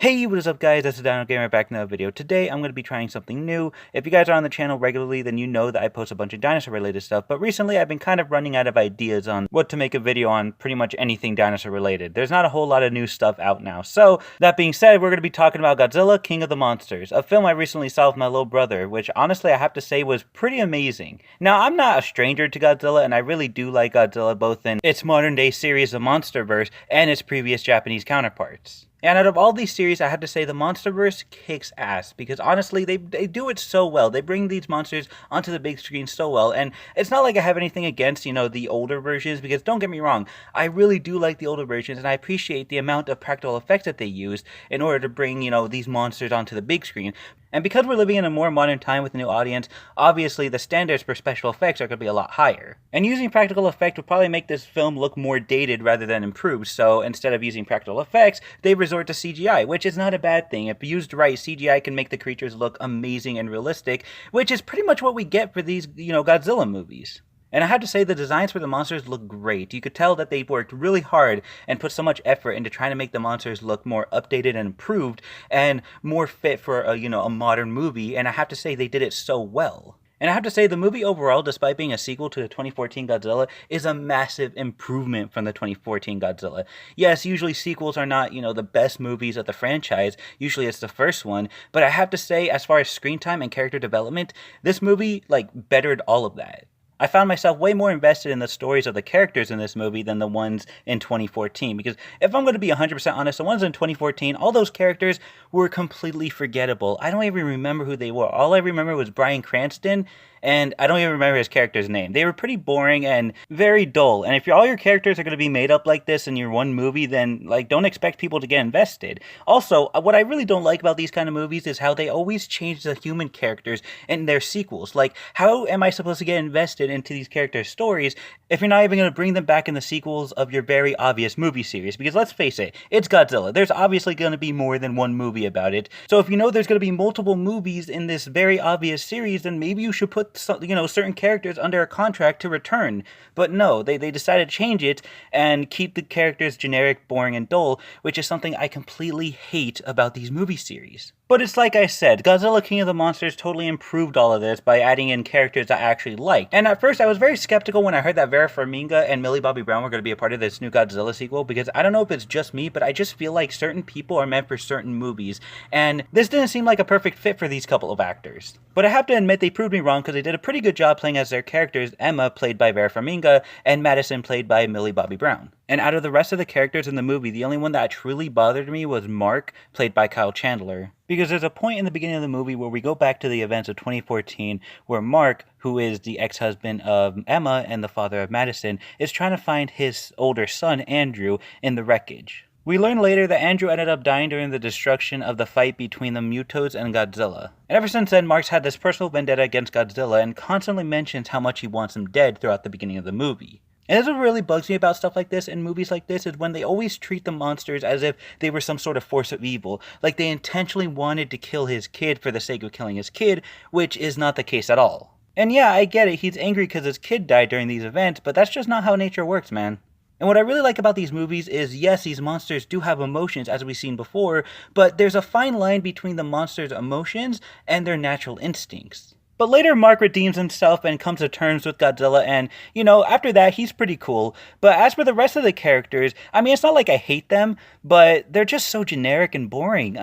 Hey, what is up guys, this is Dino Gamer back in another video. Today I'm going to be trying something new. If you guys are on the channel regularly, then you know that I post a bunch of dinosaur related stuff, but recently I've been kind of running out of ideas on what to make a video on pretty much anything dinosaur related. There's not a whole lot of new stuff out now. So, that being said, we're going to be talking about Godzilla, King of the Monsters, a film I recently saw with my little brother, which honestly I have to say was pretty amazing. Now, I'm not a stranger to Godzilla, and I really do like Godzilla both in its modern day series, The Monsterverse, and its previous Japanese counterparts. And out of all these series, I have to say the Monsterverse kicks ass, because honestly, they do it so well. They bring these monsters onto the big screen so well, and it's not like I have anything against, the older versions, because don't get me wrong, I really do like the older versions, and I appreciate the amount of practical effects that they use in order to bring, these monsters onto the big screen. And because we're living in a more modern time with a new audience, obviously the standards for special effects are going to be a lot higher. And using practical effect would probably make this film look more dated rather than improved, so instead of using practical effects, they resort to CGI, which is not a bad thing. If used right, CGI can make the creatures look amazing and realistic, which is pretty much what we get for these, Godzilla movies. And I have to say, the designs for the monsters look great. You could tell that they worked really hard and put so much effort into trying to make the monsters look more updated and improved and more fit for a modern movie, and I have to say they did it so well. And I have to say, the movie overall, despite being a sequel to the 2014 Godzilla, is a massive improvement from the 2014 Godzilla. Yes, usually sequels are not, the best movies of the franchise. Usually it's the first one. But I have to say, as far as screen time and character development, this movie, bettered all of that. I found myself way more invested in the stories of the characters in this movie than the ones in 2014, because if I'm going to be 100% honest, the ones in 2014, all those characters were completely forgettable. I don't even remember who they were. All I remember was Bryan Cranston, and I don't even remember his character's name. They were pretty boring and very dull, and if all your characters are going to be made up like this in your one movie, then, don't expect people to get invested. Also, what I really don't like about these kind of movies is how they always change the human characters in their sequels. How am I supposed to get invested into these characters' stories if you're not even going to bring them back in the sequels of your very obvious movie series? Because let's face it, it's Godzilla. There's obviously going to be more than one movie about it. So if you know there's going to be multiple movies in this very obvious series, then maybe you should put certain characters under a contract to return. But no, they decided to change it and keep the characters generic, boring, and dull, which is something I completely hate about these movie series. But it's like I said, Godzilla King of the Monsters totally improved all of this by adding in characters I actually liked. And at first I was very skeptical when I heard that Vera Farmiga and Millie Bobby Brown were going to be a part of this new Godzilla sequel, because I don't know if it's just me, but I just feel like certain people are meant for certain movies, and this didn't seem like a perfect fit for these couple of actors. But I have to admit they proved me wrong, because they did a pretty good job playing as their characters, Emma, played by Vera Farmiga, and Madison, played by Millie Bobby Brown. And out of the rest of the characters in the movie, the only one that truly bothered me was Mark, played by Kyle Chandler. Because there's a point in the beginning of the movie where we go back to the events of 2014, where Mark, who is the ex-husband of Emma and the father of Madison, is trying to find his older son, Andrew, in the wreckage. We learn later that Andrew ended up dying during the destruction of the fight between the Mutos and Godzilla. And ever since then, Mark's had this personal vendetta against Godzilla and constantly mentions how much he wants him dead throughout the beginning of the movie. And that's what really bugs me about stuff like this in movies like this, is when they always treat the monsters as if they were some sort of force of evil. Like they intentionally wanted to kill his kid for the sake of killing his kid, which is not the case at all. And yeah, I get it, he's angry because his kid died during these events, but that's just not how nature works, man. And what I really like about these movies is, yes, these monsters do have emotions, as we've seen before, but there's a fine line between the monsters' emotions and their natural instincts. But later, Mark redeems himself and comes to terms with Godzilla, and, after that, he's pretty cool. But as for the rest of the characters, it's not like I hate them, but they're just so generic and boring.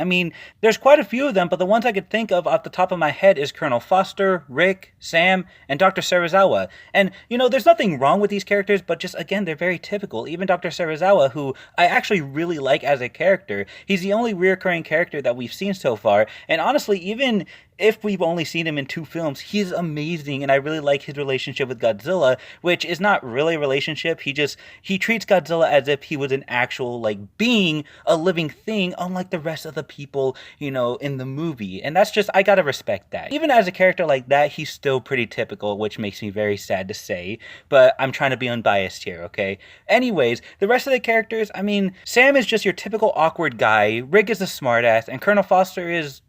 There's quite a few of them, but the ones I could think of off the top of my head is Colonel Foster, Rick, Sam, and Dr. Serizawa. And, there's nothing wrong with these characters, but just, again, they're very typical. Even Dr. Serizawa, who I actually really like as a character, he's the only recurring character that we've seen so far, and honestly, even if we've only seen him in 2 films, he's amazing, and I really like his relationship with Godzilla, which is not really a relationship. He treats Godzilla as if he was an actual, being, a living thing, unlike the rest of the people, in the movie. And that's just, I gotta respect that. Even as a character like that, he's still pretty typical, which makes me very sad to say, but I'm trying to be unbiased here, okay? Anyways, the rest of the characters, Sam is just your typical awkward guy, Rick is a smartass, and Colonel Foster is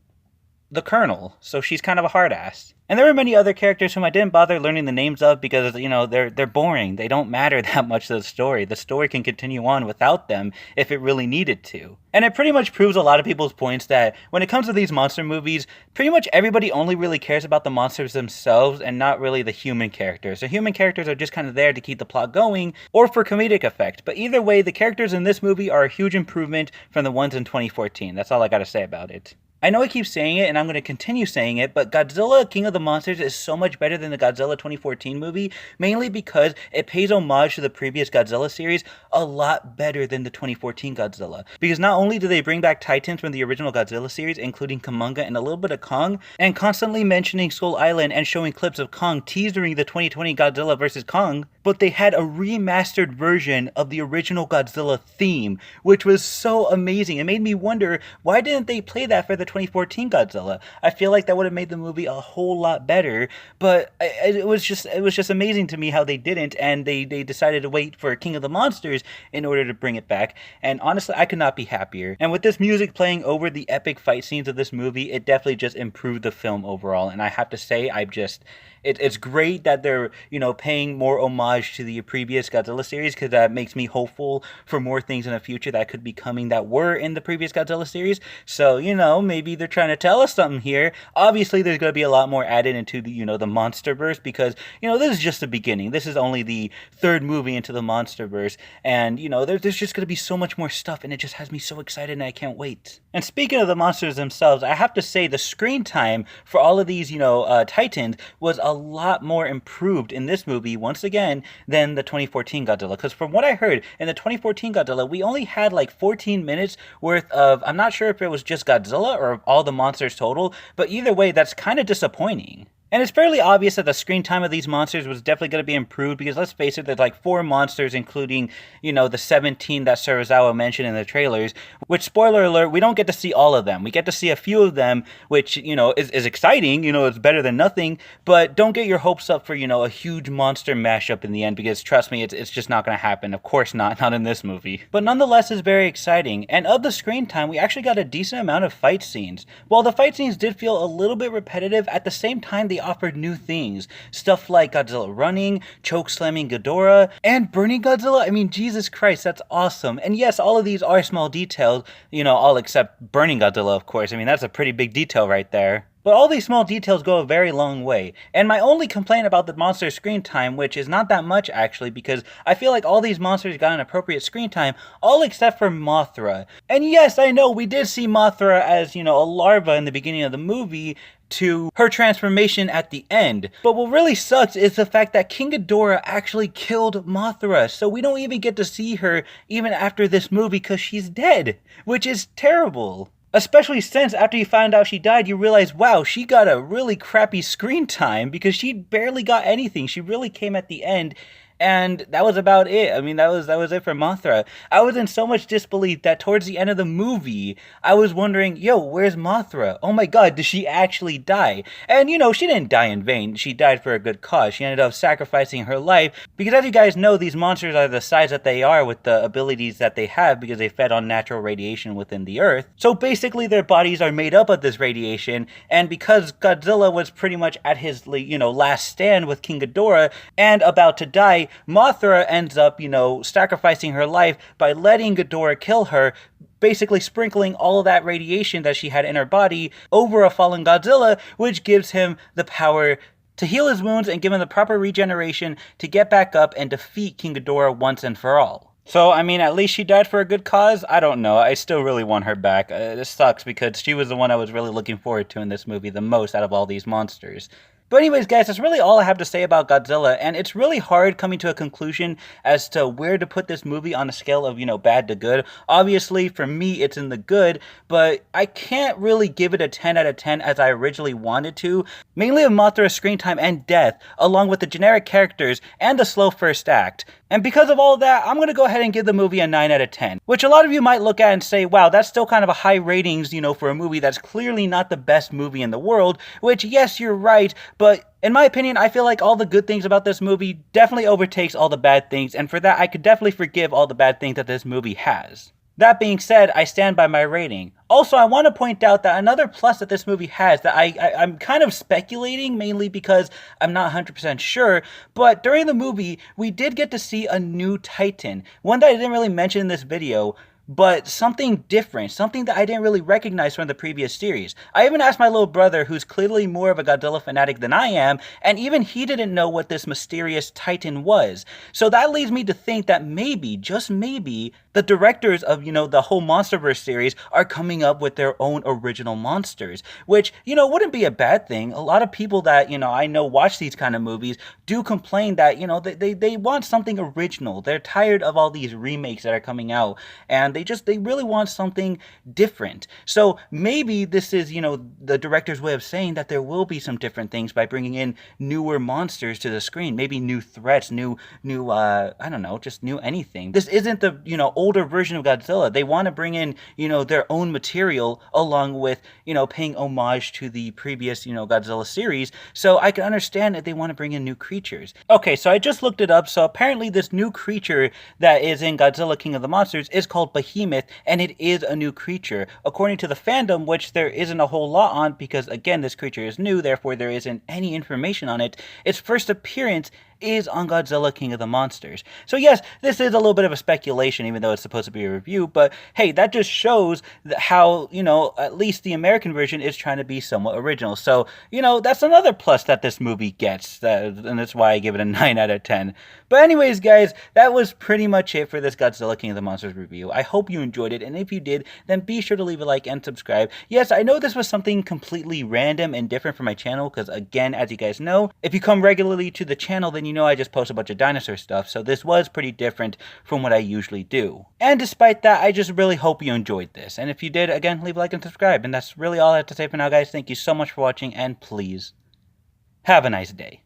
the Colonel, so she's kind of a hard ass. And there were many other characters whom I didn't bother learning the names of because, they're boring. They don't matter that much to the story. The story can continue on without them if it really needed to. And it pretty much proves a lot of people's points that when it comes to these monster movies, pretty much everybody only really cares about the monsters themselves and not really the human characters. The human characters are just kind of there to keep the plot going or for comedic effect. But either way, the characters in this movie are a huge improvement from the ones in 2014. That's all I gotta say about it. I know I keep saying it, and I'm going to continue saying it, but Godzilla King of the Monsters is so much better than the Godzilla 2014 movie, mainly because it pays homage to the previous Godzilla series a lot better than the 2014 Godzilla. Because not only do they bring back Titans from the original Godzilla series, including Kumonga and a little bit of Kong, and constantly mentioning Skull Island and showing clips of Kong teasing the 2020 Godzilla vs. Kong, but they had a remastered version of the original Godzilla theme, which was so amazing. It made me wonder, why didn't they play that for the 2014 Godzilla? I feel like that would have made the movie a whole lot better, but it was just amazing to me how they didn't, and they decided to wait for King of the Monsters in order to bring it back, and honestly, I could not be happier. And with this music playing over the epic fight scenes of this movie, it definitely just improved the film overall, and I have to say, it's great that they're, paying more homage to the previous Godzilla series, because that makes me hopeful for more things in the future that could be coming that were in the previous Godzilla series. So, maybe they're trying to tell us something here. Obviously, there's going to be a lot more added into the, the Monsterverse, because, this is just the beginning. This is only the third movie into the Monsterverse, and, there's just going to be so much more stuff, and it just has me so excited, and I can't wait. And speaking of the monsters themselves, I have to say the screen time for all of these, Titans was a lot more improved in this movie, once again, than the 2014 Godzilla. Because from what I heard, in the 2014 Godzilla, we only had like 14 minutes worth of, I'm not sure if it was just Godzilla or all the monsters total, but either way, that's kind of disappointing. And it's fairly obvious that the screen time of these monsters was definitely going to be improved, because let's face it, there's like 4 monsters, including, the 17 that Serizawa mentioned in the trailers, which, spoiler alert, we don't get to see all of them. We get to see a few of them, which, is exciting, it's better than nothing, but don't get your hopes up for, a huge monster mashup in the end, because trust me, it's just not going to happen. Of course not in this movie. But nonetheless, it's very exciting, and of the screen time, we actually got a decent amount of fight scenes. While the fight scenes did feel a little bit repetitive, at the same time, they offered new things. Stuff like Godzilla running, choke slamming Ghidorah, and burning Godzilla. I mean, Jesus Christ, that's awesome. And yes, all of these are small details, all except burning Godzilla, of course. I mean, that's a pretty big detail right there. But all these small details go a very long way. And my only complaint about the monster screen time, which is not that much actually, because I feel like all these monsters got an appropriate screen time, all except for Mothra. And yes, I know we did see Mothra as, a larva in the beginning of the movie, to her transformation at the end. But what really sucks is the fact that King Ghidorah actually killed Mothra, so we don't even get to see her even after this movie because she's dead, which is terrible. Especially since after you find out she died, you realize, wow, she got a really crappy screen time because she barely got anything. She really came at the end, and that was about it. I mean, that was it for Mothra. I was in so much disbelief that towards the end of the movie, I was wondering, yo, where's Mothra? Oh my god, did she actually die? And she didn't die in vain. She died for a good cause. She ended up sacrificing her life, because as you guys know, these monsters are the size that they are with the abilities that they have because they fed on natural radiation within the earth. So basically, their bodies are made up of this radiation, and because Godzilla was pretty much at his, last stand with King Ghidorah and about to die, Mothra ends up, sacrificing her life by letting Ghidorah kill her, basically sprinkling all of that radiation that she had in her body over a fallen Godzilla, which gives him the power to heal his wounds and give him the proper regeneration to get back up and defeat King Ghidorah once and for all. So, I mean, at least she died for a good cause? I don't know. I still really want her back. This sucks because she was the one I was really looking forward to in this movie the most out of all these monsters. But anyways, guys, that's really all I have to say about Godzilla, and it's really hard coming to a conclusion as to where to put this movie on a scale of, bad to good. Obviously, for me, it's in the good, but I can't really give it a 10 out of 10 as I originally wanted to, mainly of Mothra's screen time and death, along with the generic characters and the slow first act. And because of all that, I'm going to go ahead and give the movie a 9 out of 10, which a lot of you might look at and say, wow, that's still kind of a high ratings, for a movie that's clearly not the best movie in the world, which, yes, you're right, but in my opinion, I feel like all the good things about this movie definitely overtakes all the bad things, and for that, I could definitely forgive all the bad things that this movie has. That being said, I stand by my rating. Also, I want to point out that another plus that this movie has that I'm kind of speculating, mainly because I'm not 100% sure, but during the movie, we did get to see a new Titan. One that I didn't really mention in this video, but something different, something that I didn't really recognize from the previous series. I even asked my little brother, who's clearly more of a Godzilla fanatic than I am, and even he didn't know what this mysterious Titan was. So that leads me to think that maybe, just maybe, the directors of, the whole MonsterVerse series are coming up with their own original monsters, which, wouldn't be a bad thing. A lot of people that, I know watch these kind of movies do complain that, they want something original. They're tired of all these remakes that are coming out, and they really want something different. So maybe this is, the director's way of saying that there will be some different things by bringing in newer monsters to the screen, maybe new threats, new, I don't know, just new anything. This isn't the, older version of Godzilla. They want to bring in, their own material along with, paying homage to the previous, Godzilla series. So I can understand that they want to bring in new creatures. Okay, so I just looked it up. So apparently this new creature that is in Godzilla King of the Monsters is called Behemoth, and it is a new creature. According to the fandom, which there isn't a whole lot on because, again, this creature is new, therefore there isn't any information on it, its first appearance is on Godzilla King of the Monsters. So yes, this is a little bit of a speculation, even though it's supposed to be a review, but hey, that just shows how, at least the American version is trying to be somewhat original. So, that's another plus that this movie gets, and that's why I give it a 9 out of 10. But anyways, guys, that was pretty much it for this Godzilla King of the Monsters review. I hope you enjoyed it, and if you did, then be sure to leave a like and subscribe. Yes, I know this was something completely random and different for my channel, because again, as you guys know, if you come regularly to the channel, then I just post a bunch of dinosaur stuff, so this was pretty different from what I usually do. And despite that, I just really hope you enjoyed this, and if you did, again, leave a like and subscribe, and that's really all I have to say for now, guys. Thank you so much for watching, and please, have a nice day.